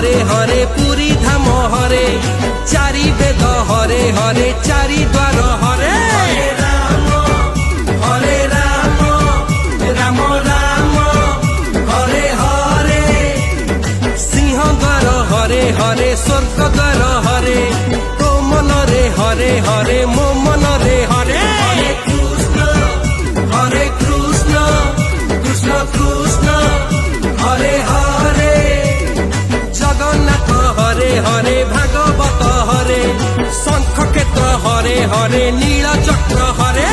हरे हरे पुरी धाम हरे चारि वेद हरे हरे चारि द्वार हरे राम राम राम हरे हरे सिंह द्वार हरे हरे स्वर्ग द्वार हरे तो मन रे हरे हरे मो मन रे हरे कृष्ण कृष्ण कृष्ण हरे हरे जगन्नाथ हरे हरे भागवत हरे शंख क्षेत्र हरे हरे नील चक्र हरे